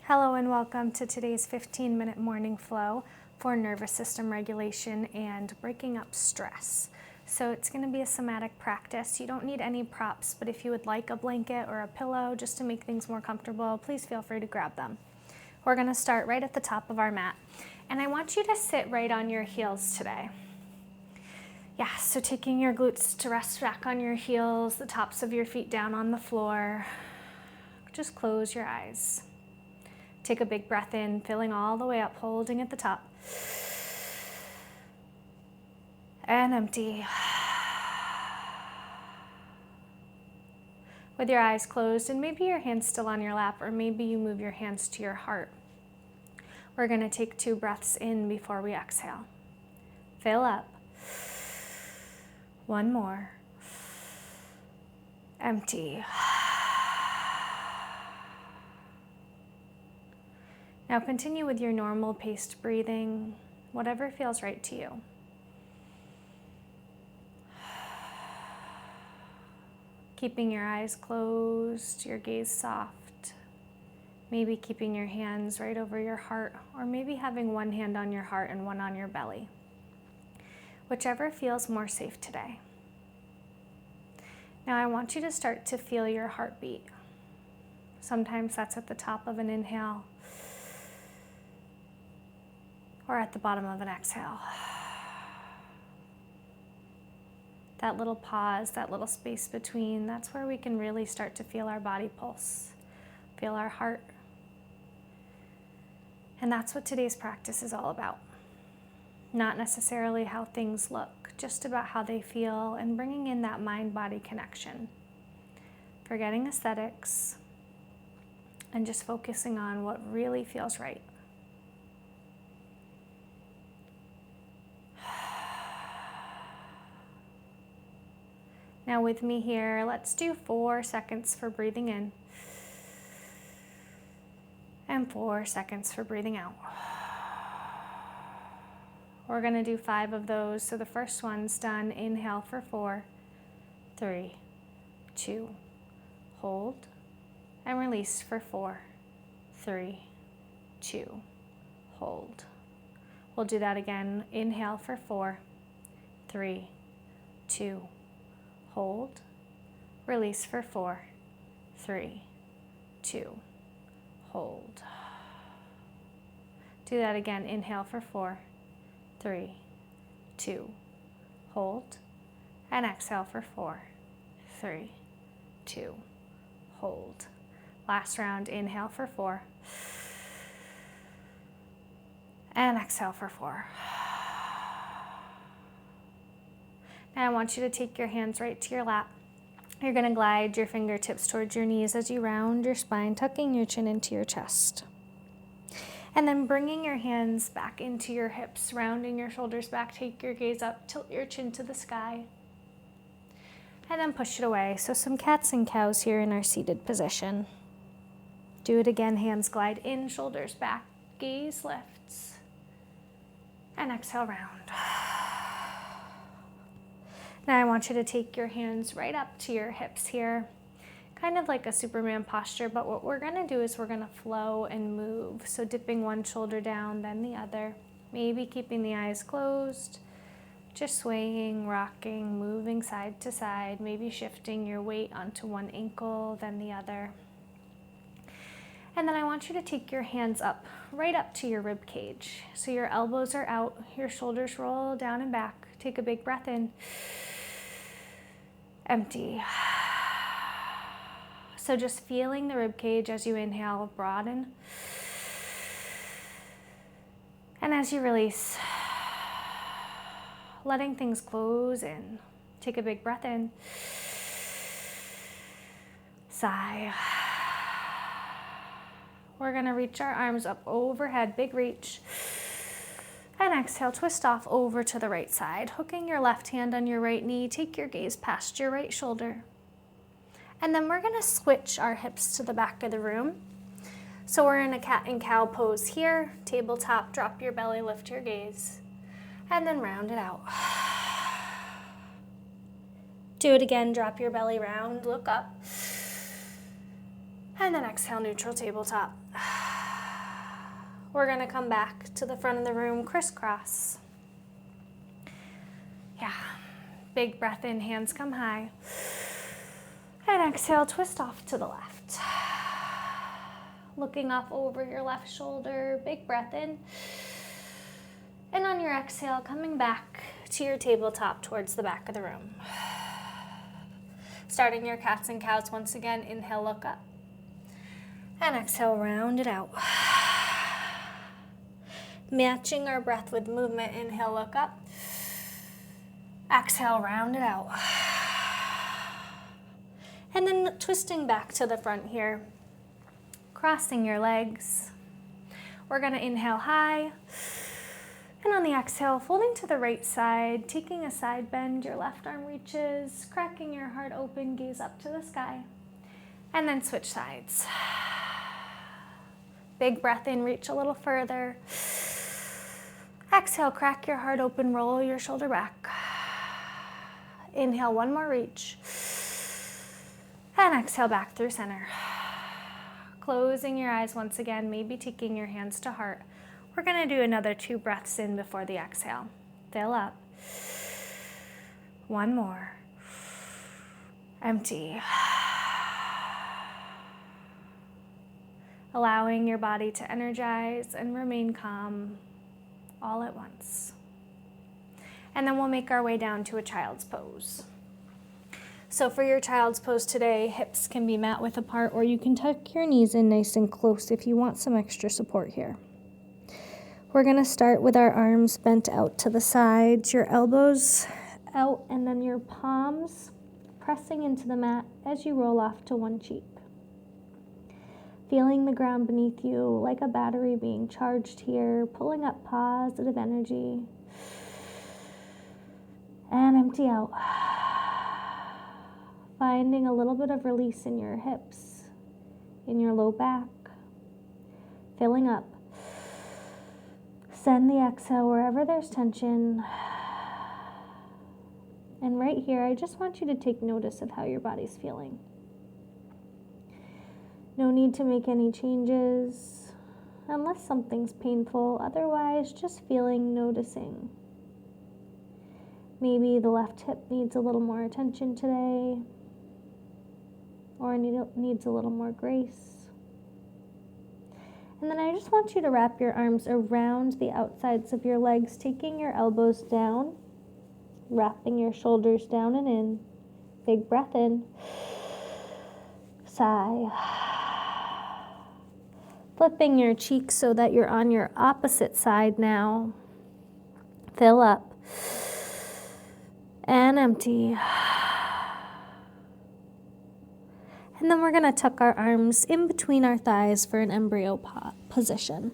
Hello and welcome to today's 15-minute morning flow for nervous system regulation and breaking up stress. So it's going to be a somatic practice. You don't need any props, but if you would like a blanket or a pillow just to make things more comfortable, please feel free to grab them. We're going to start right at the top of our mat. And I want you to sit right on your heels today. Yeah, so taking your glutes to rest back on your heels, the tops of your feet down on the floor. Just close your eyes. Take a big breath in, filling all the way up, holding at the top. And empty. With your eyes closed and maybe your hands still on your lap, or maybe you move your hands to your heart. We're going to take 2 breaths in before we exhale. Fill up. 1 more. Empty. Now continue with your normal paced breathing, whatever feels right to you. Keeping your eyes closed, your gaze soft. Maybe keeping your hands right over your heart, or maybe having one hand on your heart and one on your belly. Whichever feels more safe today. Now I want you to start to feel your heartbeat. Sometimes that's at the top of an inhale, or at the bottom of an exhale. That little pause, that little space between, that's where we can really start to feel our body pulse, feel our heart. And that's what today's practice is all about. Not necessarily how things look, just about how they feel and bringing in that mind-body connection. Forgetting aesthetics and just focusing on what really feels right. Now with me here, let's do 4 seconds for breathing in and 4 seconds for breathing out. We're going to do 5 of those. So the first one's done. Inhale for 4, 3, 2, hold, and release for 4, 3, 2, hold. We'll do that again. Inhale for 4, 3, 2, hold, release for 4, 3, 2, hold. Do that again. Inhale for 4, 3, 2, hold, and exhale for 4, 3, 2, hold. Last round. Inhale for 4, and exhale for 4. Now I want you to take your hands right to your lap. You're going to glide your fingertips towards your knees as you round your spine, tucking your chin into your chest. And then bringing your hands back into your hips, rounding your shoulders back, take your gaze up, tilt your chin to the sky, and then push it away. So some cats and cows here in our seated position. Do it again. Hands glide in, shoulders back, gaze lifts, and exhale round. Now I want you to take your hands right up to your hips here, kind of like a Superman posture, but what we're going to do is we're going to flow and move. So dipping one shoulder down, then the other, maybe keeping the eyes closed, just swaying, rocking, moving side to side, maybe shifting your weight onto one ankle, then the other. And then I want you to take your hands up, right up to your rib cage. So your elbows are out, your shoulders roll down and back. Take a big breath in. Empty. So just feeling the rib cage as you inhale, broaden. And as you release, letting things close in. Take a big breath in. Sigh. We're going to reach our arms up overhead, big reach. And exhale, twist off over to the right side. Hooking your left hand on your right knee, take your gaze past your right shoulder. And then we're gonna switch our hips to the back of the room. So we're in a cat and cow pose here. Tabletop, drop your belly, lift your gaze. And then round it out. Do it again, drop your belly round, look up. And then exhale, neutral tabletop. We're going to come back to the front of the room, crisscross. Yeah. Big breath in, hands come high. And exhale, twist off to the left. Looking up over your left shoulder, big breath in. And on your exhale, coming back to your tabletop towards the back of the room. Starting your cats and cows once again, inhale, look up. And exhale, round it out. Matching our breath with movement, inhale, look up. Exhale, round it out. And then twisting back to the front here, crossing your legs. We're going to inhale high. And on the exhale, folding to the right side, taking a side bend, your left arm reaches, cracking your heart open, gaze up to the sky. And then switch sides. Big breath in, reach a little further. Exhale, crack your heart open, roll your shoulder back. Inhale, one more reach. And exhale back through center. Closing your eyes once again, maybe taking your hands to heart. We're going to do another 2 breaths in before the exhale. Fill up. One more. Empty. Allowing your body to energize and remain calm all at once. And then we'll make our way down to a child's pose. So for your child's pose today, hips can be mat width apart, or you can tuck your knees in nice and close if you want some extra support here. We're going to start with our arms bent out to the sides, your elbows out, and then your palms pressing into the mat as you roll off to one cheek. Feeling the ground beneath you like a battery being charged here, pulling up positive energy. And empty out. Finding a little bit of release in your hips, in your low back. Filling up. Send the exhale wherever there's tension. And right here, I just want you to take notice of how your body's feeling. No need to make any changes unless something's painful. Otherwise, just feeling, noticing. Maybe the left hip needs a little more attention today, or needs a little more grace. And then I just want you to wrap your arms around the outsides of your legs, taking your elbows down, wrapping your shoulders down and in. Big breath in. Sigh. Flipping your cheeks so that you're on your opposite side now. Fill up. And empty. And then we're going to tuck our arms in between our thighs for an embryo position.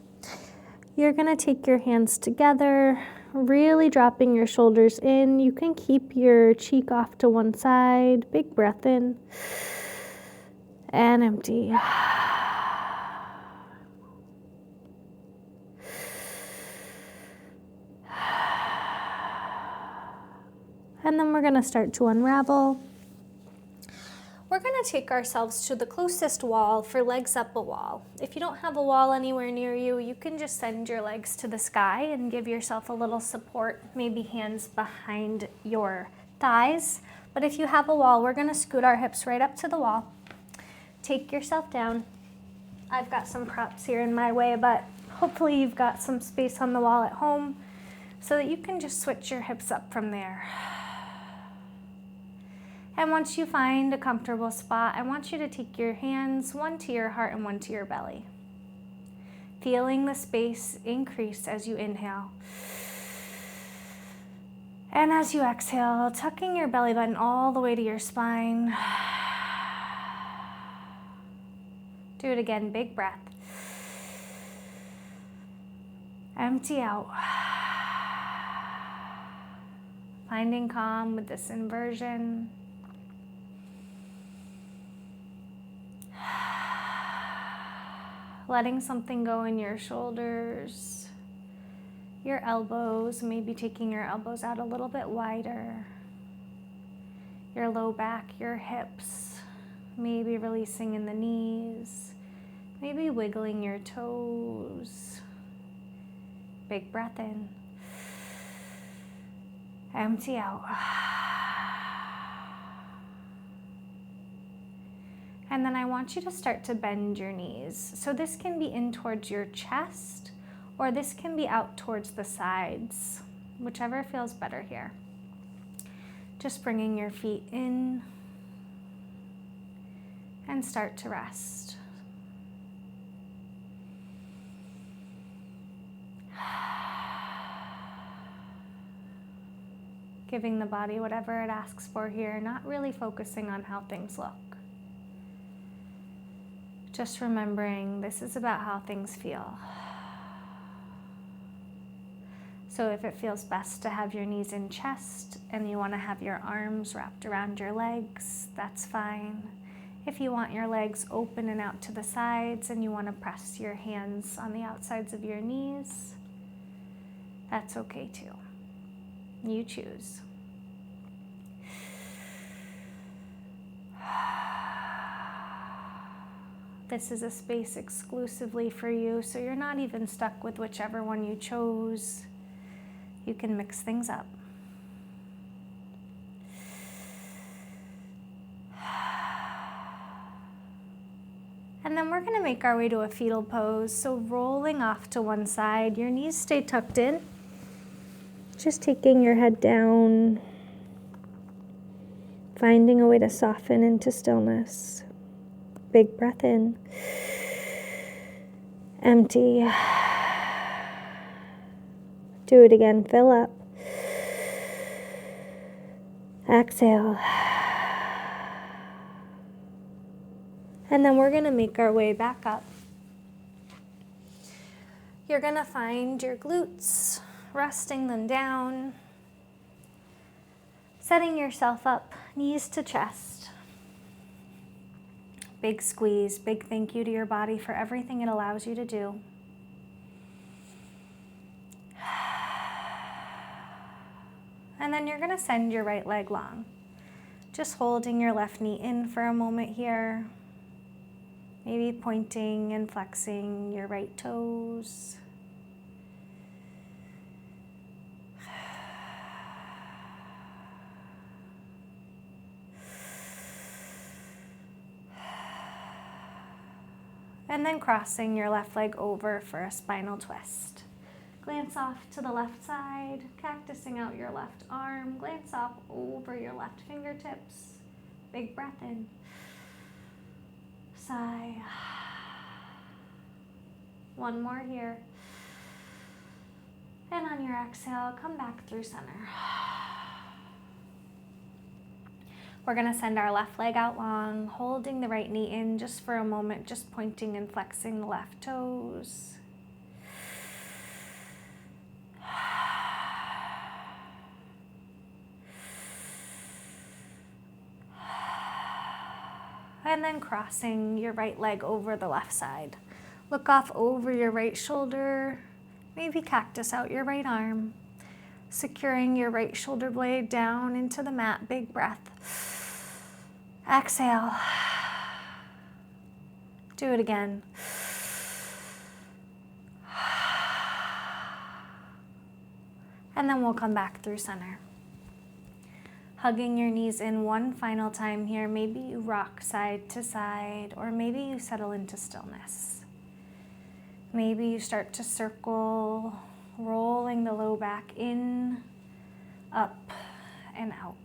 You're going to take your hands together, really dropping your shoulders in. You can keep your cheek off to one side. Big breath in. And empty. And then we're going to start to unravel. We're going to take ourselves to the closest wall for legs up a wall. If you don't have a wall anywhere near you, you can just send your legs to the sky and give yourself a little support, maybe hands behind your thighs. But if you have a wall, we're going to scoot our hips right up to the wall. Take yourself down. I've got some props here in my way, but hopefully you've got some space on the wall at home so that you can just switch your hips up from there. And once you find a comfortable spot, I want you to take your hands, one to your heart and one to your belly. Feeling the space increase as you inhale. And as you exhale, tucking your belly button all the way to your spine. Do it again, big breath. Empty out. Finding calm with this inversion. Letting something go in your shoulders, your elbows, maybe taking your elbows out a little bit wider, your low back, your hips, maybe releasing in the knees, maybe wiggling your toes, Big breath in. Empty out. And then I want you to start to bend your knees. So this can be in towards your chest, or this can be out towards the sides, whichever feels better here. Just bringing your feet in and start to rest. Giving the body whatever it asks for here, not really focusing on how things look. Just remembering this is about how things feel. So if it feels best to have your knees in chest and you want to have your arms wrapped around your legs, that's fine. If you want your legs open and out to the sides and you want to press your hands on the outsides of your knees, that's okay too. You choose. This is a space exclusively for you, so you're not even stuck with whichever one you chose. You can mix things up. And then we're going to make our way to a fetal pose. So rolling off to one side, your knees stay tucked in. Just taking your head down, finding a way to soften into stillness. Big breath in. Empty. Do it again. Fill up. Exhale. And then we're going to make our way back up. You're going to find your glutes, resting them down, setting yourself up, knees to chest. Big squeeze, big thank you to your body for everything it allows you to do. And then you're going to send your right leg long. Just holding your left knee in for a moment here. Maybe pointing and flexing your right toes. And then crossing your left leg over for a spinal twist. Glance off to the left side, cactusing out your left arm. Glance off over your left fingertips. Big breath in. Sigh. One more here. And on your exhale, come back through center. We're going to send our left leg out long, holding the right knee in just for a moment, just pointing and flexing the left toes. And then crossing your right leg over the left side. Look off over your right shoulder, maybe cactus out your right arm. Securing your right shoulder blade down into the mat, big breath. Exhale. Do it again. And then we'll come back through center. Hugging your knees in one final time here. Maybe you rock side to side, or maybe you settle into stillness. Maybe you start to circle, rolling the low back in, up, and out.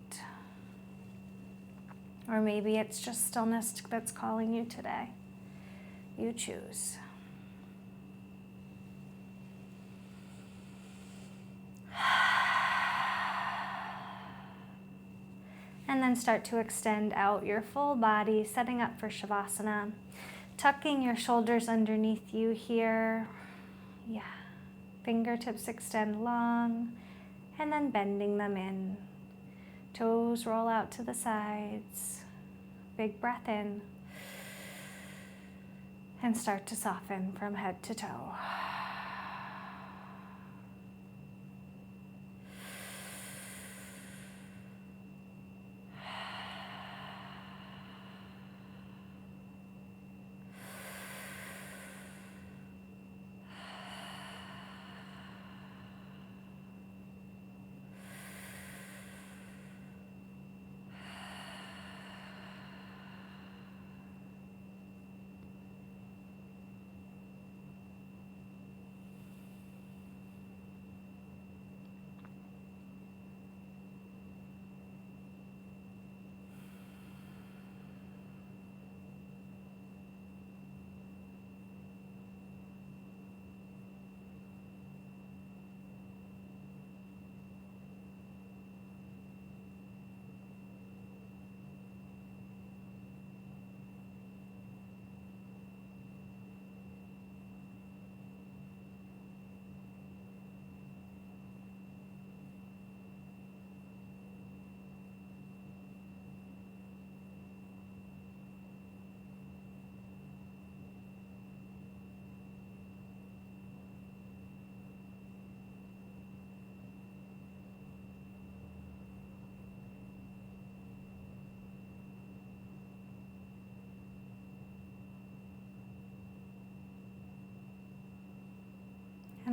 Or maybe it's just stillness that's calling you today. You choose. And then start to extend out your full body, setting up for Savasana. Tucking your shoulders underneath you here. Yeah. Fingertips extend long, and then bending them in. Toes roll out to the sides. Big breath in. And start to soften from head to toe.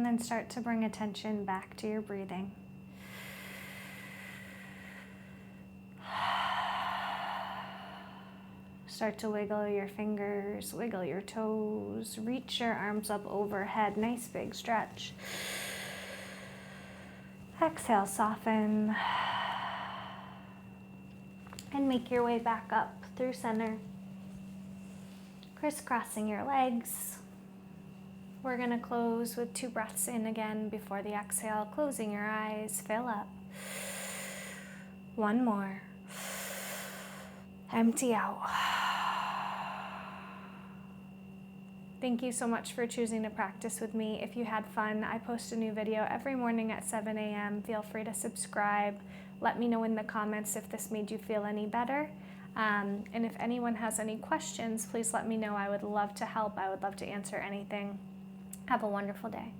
then start to bring attention back to your breathing. Start to wiggle your fingers, wiggle your toes, reach your arms up overhead, nice big stretch. Exhale, soften, and make your way back up through center, crisscrossing your legs. We're going to close with 2 breaths in again before the exhale, closing your eyes, fill up. 1 more. Empty out. Thank you so much for choosing to practice with me. If you had fun, I post a new video every morning at 7 a.m. Feel free to subscribe. Let me know in the comments if this made you feel any better. And if anyone has any questions, please let me know. I would love to help. I would love to answer anything. Have a wonderful day.